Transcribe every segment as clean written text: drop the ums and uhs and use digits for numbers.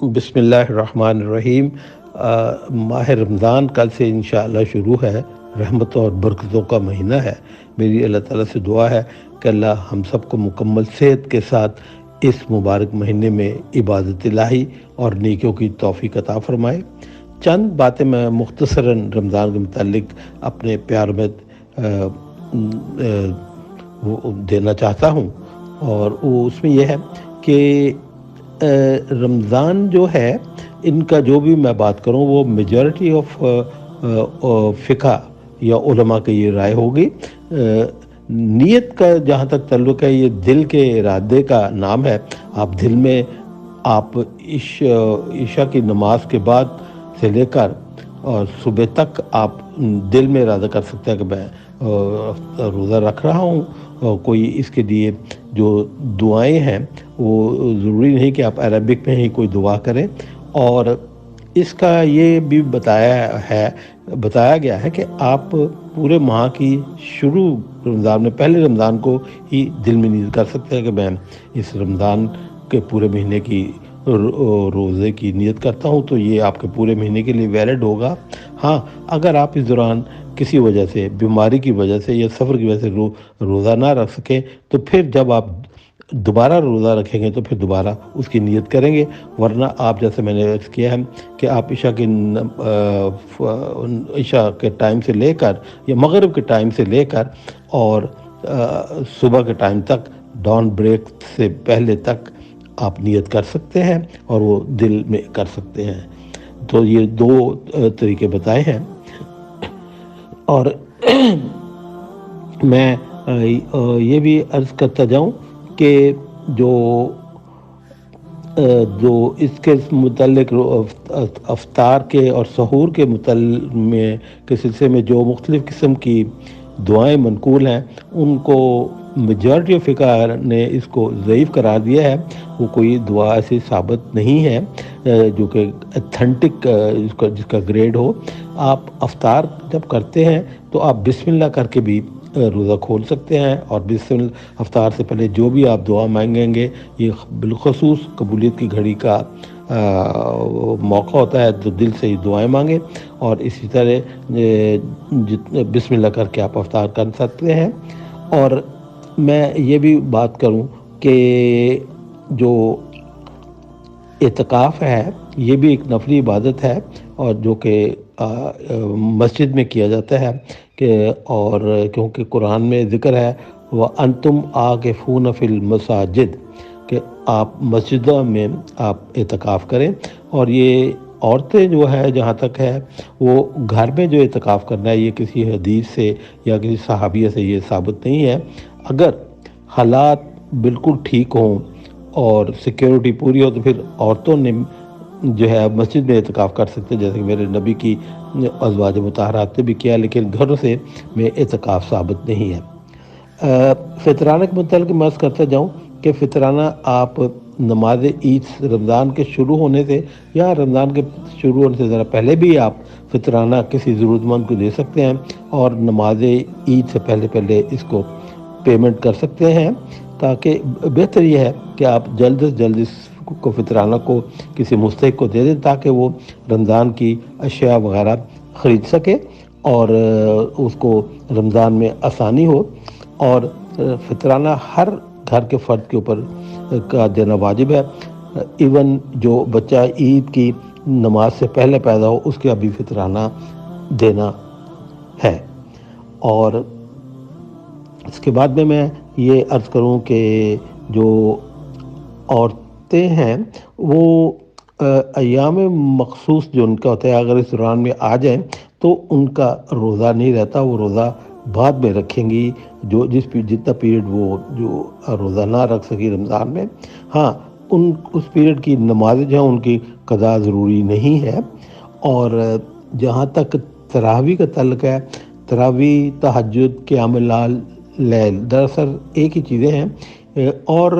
بسم اللہ الرحمن الرحیم۔ ماہ رمضان کل سے انشاءاللہ شروع ہے۔ رحمتوں اور برکتوں کا مہینہ ہے۔ میری اللہ تعالیٰ سے دعا ہے کہ اللہ ہم سب کو مکمل صحت کے ساتھ اس مبارک مہینے میں عبادت الہی اور نیکیوں کی توفیق عطا فرمائے۔ چند باتیں میں مختصراً رمضان کے متعلق اپنے پیار میں دینا چاہتا ہوں، اور وہ اس میں یہ ہے کہ رمضان جو ہے، ان کا جو بھی میں بات کروں وہ میجورٹی آف فقہ یا علماء کی یہ رائے ہوگی۔ نیت کا جہاں تک تعلق ہے، یہ دل کے ارادے کا نام ہے۔ آپ دل میں آپ عشاء کی نماز کے بعد سے لے کر اور صبح تک آپ دل میں ارادہ کر سکتے ہیں کہ میں روزہ رکھ رہا ہوں۔ کوئی اس کے لیے جو دعائیں ہیں وہ ضروری نہیں کہ آپ عربک میں ہی کوئی دعا کریں، اور اس کا یہ بھی بتایا گیا ہے کہ آپ پورے ماہ کی شروع رمضان میں پہلے رمضان کو ہی دل میں نیت کر سکتے ہیں کہ میں اس رمضان کے پورے مہینے کی روزے کی نیت کرتا ہوں، تو یہ آپ کے پورے مہینے کے لیے ویلڈ ہوگا۔ ہاں، اگر آپ اس دوران کسی وجہ سے، بیماری کی وجہ سے یا سفر کی وجہ سے روزہ نہ رکھ سکیں، تو پھر جب آپ دوبارہ روزہ رکھیں گے تو پھر دوبارہ اس کی نیت کریں گے، ورنہ آپ جیسے میں نے عرض کیا ہے کہ آپ عشاء کے ٹائم سے لے کر یا مغرب کے ٹائم سے لے کر اور صبح کے ٹائم تک، ڈان بریک سے پہلے تک آپ نیت کر سکتے ہیں اور وہ دل میں کر سکتے ہیں۔ تو یہ دو طریقے بتائے ہیں، اور میں یہ بھی عرض کرتا جاؤں کہ جو اس کے متعلق افطار کے اور سحور کے کے سلسلے میں جو مختلف قسم کی دعائیں منقول ہیں، ان کو میجورٹی آف فقہ نے اس کو ضعیف قرار دیا ہے۔ وہ کوئی دعا ایسی ثابت نہیں ہے جو کہ اتھینٹک جس کا گریڈ ہو۔ آپ افطار جب کرتے ہیں تو آپ بسم اللہ کر کے بھی روزہ کھول سکتے ہیں، اور افطار سے پہلے جو بھی آپ دعا مانگیں گے، یہ بالخصوص قبولیت کی گھڑی کا موقع ہوتا ہے، تو دل سے ہی دعائیں مانگیں، اور اسی طرح بسم اللہ کر کے آپ افطار کر سکتے ہیں۔ اور میں یہ بھی بات کروں کہ جو اعتکاف ہے، یہ بھی ایک نفلی عبادت ہے، اور جو کہ مسجد میں کیا جاتا ہے، اور کیونکہ قرآن میں ذکر ہے وَأَنْتُمْ عَاكِفُونَ فِي الْمَسَاجِدِ، کہ آپ مسجدوں میں آپ اعتکاف کریں۔ اور یہ عورتیں جو ہے، جہاں تک ہے، وہ گھر میں جو اعتکاف کرنا ہے، یہ کسی حدیث سے یا کسی صحابیہ سے یہ ثابت نہیں ہے۔ اگر حالات بالکل ٹھیک ہوں اور سیکیورٹی پوری ہو تو پھر عورتوں نے جو ہے مسجد میں اعتکاف کر سکتے ہیں، جیسے کہ میرے نبی کی ازواج مطہرات نے بھی کیا، لیکن گھروں سے میں اعتکاف ثابت نہیں ہے۔ فطرانہ کے متعلق میں عرض کرتا جاؤں کہ فطرانہ آپ نماز عید رمضان کے شروع ہونے سے یا رمضان کے شروع ہونے سے ذرا پہلے بھی آپ فطرانہ کسی ضرورت مند کو دے سکتے ہیں، اور نماز عید سے پہلے اس کو پیمنٹ کر سکتے ہیں، تاکہ بہتر یہ ہے کہ آپ جلد از جلد اس کو فطرانہ کو کسی مستحق کو دے دیں، تاکہ وہ رمضان کی اشیاء وغیرہ خرید سکے اور اس کو رمضان میں آسانی ہو۔ اور فطرانہ ہر گھر کے فرد کے اوپر کا دینا واجب ہے، ایون جو بچہ عید کی نماز سے پہلے پیدا ہو، اس کے ابھی فطرانہ دینا ہے۔ اور اس کے بعد میں یہ عرض کروں کہ جو عورتیں ہیں، وہ ایام مخصوص جو ان کا ہوتا ہے، اگر اس دوران میں آ جائیں تو ان کا روزہ نہیں رہتا، وہ روزہ بعد میں رکھیں گی، جتنا پیریڈ وہ جو روزہ نہ رکھ سکی رمضان میں۔ ہاں، اس پیریڈ کی نمازیں جو ہیں ان کی قضا ضروری نہیں ہے۔ اور جہاں تک تراویح کا تعلق ہے، تراویح، تہجد، قیام اللیل دراصل ایک ہی چیزیں ہیں، اور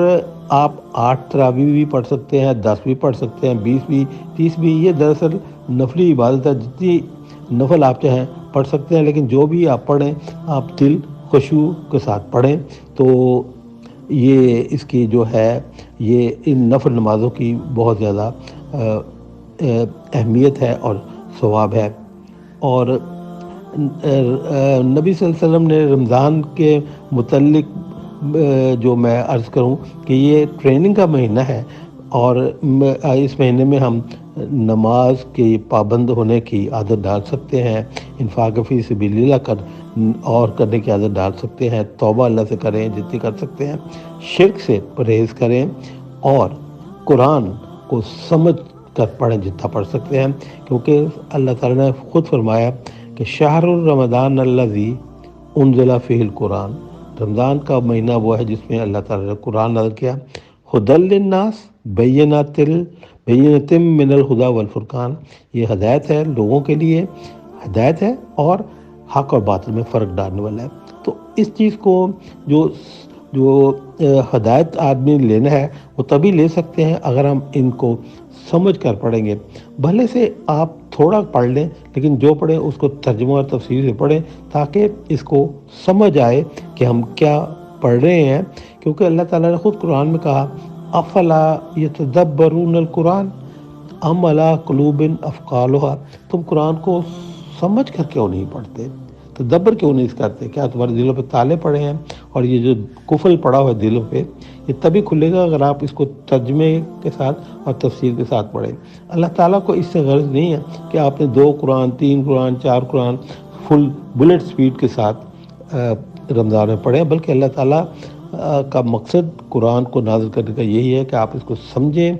آپ 8 تراویح بھی پڑھ سکتے ہیں، 10 بھی پڑھ سکتے ہیں، 20 بھی، 30 بھی۔ یہ دراصل نفلی عبادت ہے، جتنی نفل آپ چاہیں پڑھ سکتے ہیں، لیکن جو بھی آپ پڑھیں آپ دل خشوع کے ساتھ پڑھیں، تو یہ اس کی جو ہے، یہ ان نفل نمازوں کی بہت زیادہ اہمیت ہے اور ثواب ہے۔ اور نبی صلی اللہ علیہ وسلم نے رمضان کے متعلق جو میں عرض کروں کہ یہ ٹریننگ کا مہینہ ہے، اور اس مہینے میں ہم نماز کی پابند ہونے کی عادت ڈال سکتے ہیں، انفاق فی سبیل اللہ اور کرنے کی عادت ڈال سکتے ہیں، توبہ اللہ سے کریں جتنی کر سکتے ہیں، شرک سے پرہیز کریں، اور قرآن کو سمجھ کر پڑھیں جتنا پڑھ سکتے ہیں، کیونکہ اللہ تعالیٰ نے خود فرمایا کہ شہر الرمضان الذی انزل فیہ القرآن، رمضان کا مہینہ وہ ہے جس میں اللہ تعالیٰ نے قرآن نازل کیا، ہدی للناس بینات من الہدی والفرقان، یہ ہدایت ہے لوگوں کے لیے، ہدایت ہے اور حق اور باطل میں فرق ڈالنے والا ہے۔ تو اس چیز کو جو ہدایت آدمی لینا ہے وہ تبھی لے سکتے ہیں اگر ہم ان کو سمجھ کر پڑھیں گے۔ بھلے سے آپ تھوڑا پڑھ لیں، لیکن جو پڑھیں اس کو ترجمہ اور تفسیر سے پڑھیں تاکہ اس کو سمجھ آئے کہ ہم کیا پڑھ رہے ہیں، کیونکہ اللہ تعالیٰ نے خود قرآن میں کہا افلا یتدبرون القرآن ام علی قلوب اقفالھا، تم قرآن کو سمجھ کر کیوں نہیں پڑھتے، تدبر کیوں نہیں کرتے، کیا تمہارے دلوں پہ تالے پڑے ہیں؟ اور یہ جو قفل پڑا ہوا ہے دلوں پہ، یہ تبھی کھلے گا اگر آپ اس کو ترجمے کے ساتھ اور تفسیر کے ساتھ پڑھیں۔ اللہ تعالیٰ کو اس سے غرض نہیں ہے کہ آپ نے 2 قرآن 3 قرآن 4 قرآن فل بلٹ سپیڈ کے ساتھ رمضان میں پڑھیں، بلکہ اللہ تعالیٰ کا مقصد قرآن کو نازل کرنے کا یہی ہے کہ آپ اس کو سمجھیں،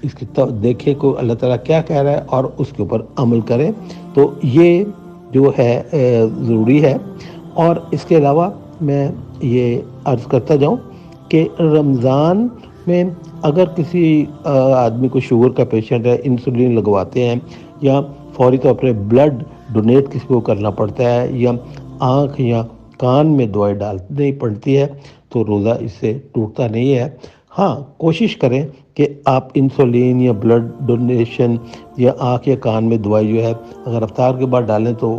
اس کی دیکھیں کو اللہ تعالیٰ کیا کہہ رہا ہے اور اس کے اوپر عمل کریں۔ تو یہ جو ہے ضروری ہے۔ اور اس کے علاوہ میں یہ عرض کرتا جاؤں کہ رمضان میں اگر کسی آدمی کو شوگر کا پیشنٹ ہے، انسولین لگواتے ہیں، یا فوری طور پر بلڈ ڈونیٹ کسی کو کرنا پڑتا ہے، یا آنکھ یا کان میں دوائی ڈالنی پڑتی ہے، تو روزہ اس سے ٹوٹتا نہیں ہے۔ ہاں، کوشش کریں کہ آپ انسولین یا بلڈ ڈونیشن یا آنکھ یا کان میں دوائی جو ہے اگر افطار کے بعد ڈالیں تو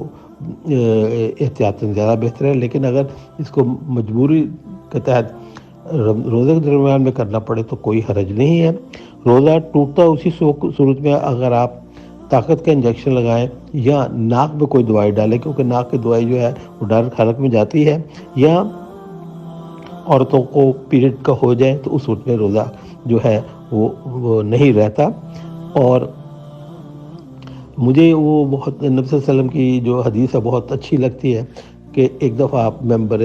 احتیاطاً زیادہ بہتر ہے، لیکن اگر اس کو مجبوری کے تحت روزے کے درمیان میں کرنا پڑے تو کوئی حرج نہیں ہے۔ روزہ ٹوٹتا اسی صورت میں اگر آپ طاقت کا انجیکشن لگائیں یا ناک میں کوئی دوائی ڈالیں، کیونکہ ناک کی دوائی جو ہے وہ ڈائریکٹ حلق میں جاتی ہے، یا عورتوں کو پیریڈ کا ہو جائے تو اس وقت میں روزہ جو ہے وہ نہیں رہتا۔ اور مجھے وہ بہت نبی صلی اللہ علیہ وسلم کی جو حدیث ہے بہت اچھی لگتی ہے کہ ایک دفعہ آپ ممبر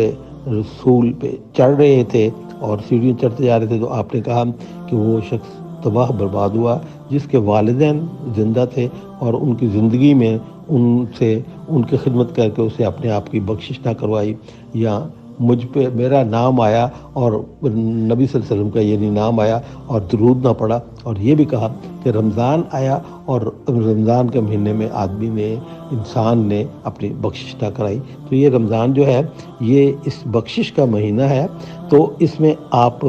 رسول پہ چڑھ رہے تھے اور سیڑھیاں چڑھتے جا رہے تھے، تو آپ نے کہا کہ وہ شخص تباہ برباد ہوا جس کے والدین زندہ تھے اور ان کی زندگی میں ان سے ان کی خدمت کر کے اسے اپنے آپ کی بخشش نہ کروائی، یا مجھ پہ میرا نام آیا اور نبی صلی اللہ علیہ وسلم کا یہ نہیں نام آیا اور درود نہ پڑا، اور یہ بھی کہا کہ رمضان آیا اور رمضان کے مہینے میں آدمی نے انسان نے اپنی بخشش نہ کرائی۔ تو یہ رمضان جو ہے یہ اس بخشش کا مہینہ ہے، تو اس میں آپ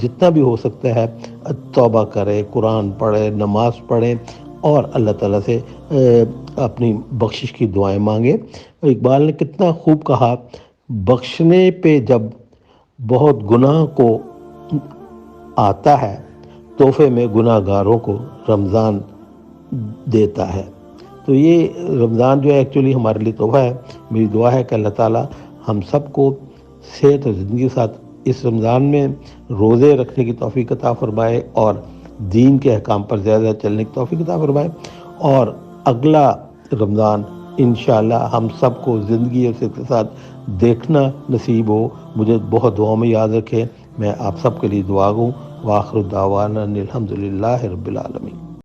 جتنا بھی ہو سکتا ہے توبہ کریں، قرآن پڑھیں، نماز پڑھیں اور اللہ تعالیٰ سے اپنی بخشش کی دعائیں مانگیں۔ اقبال نے کتنا خوب کہا، بخشنے پہ جب بہت گناہ کو آتا ہے، تحفے میں گناہ گاروں کو رمضان دیتا ہے۔ تو یہ رمضان جو ہے ایکچولی ہمارے لیے تحفہ ہے۔ میری دعا ہے کہ اللہ تعالیٰ ہم سب کو صحت اور زندگی کے ساتھ اس رمضان میں روزے رکھنے کی توفیق عطا فرمائے اور دین کے احکام پر زیادہ چلنے کی توفیق عطا فرمائے، اور اگلا رمضان انشاءاللہ ہم سب کو زندگی اور صحت کے ساتھ دیکھنا نصیب ہو۔ مجھے بہت دعاؤں میں یاد رکھیں۔ میں آپ سب کے لیے دعا گوں۔ وآخر دعوانا الحمدللہ رب العالمین۔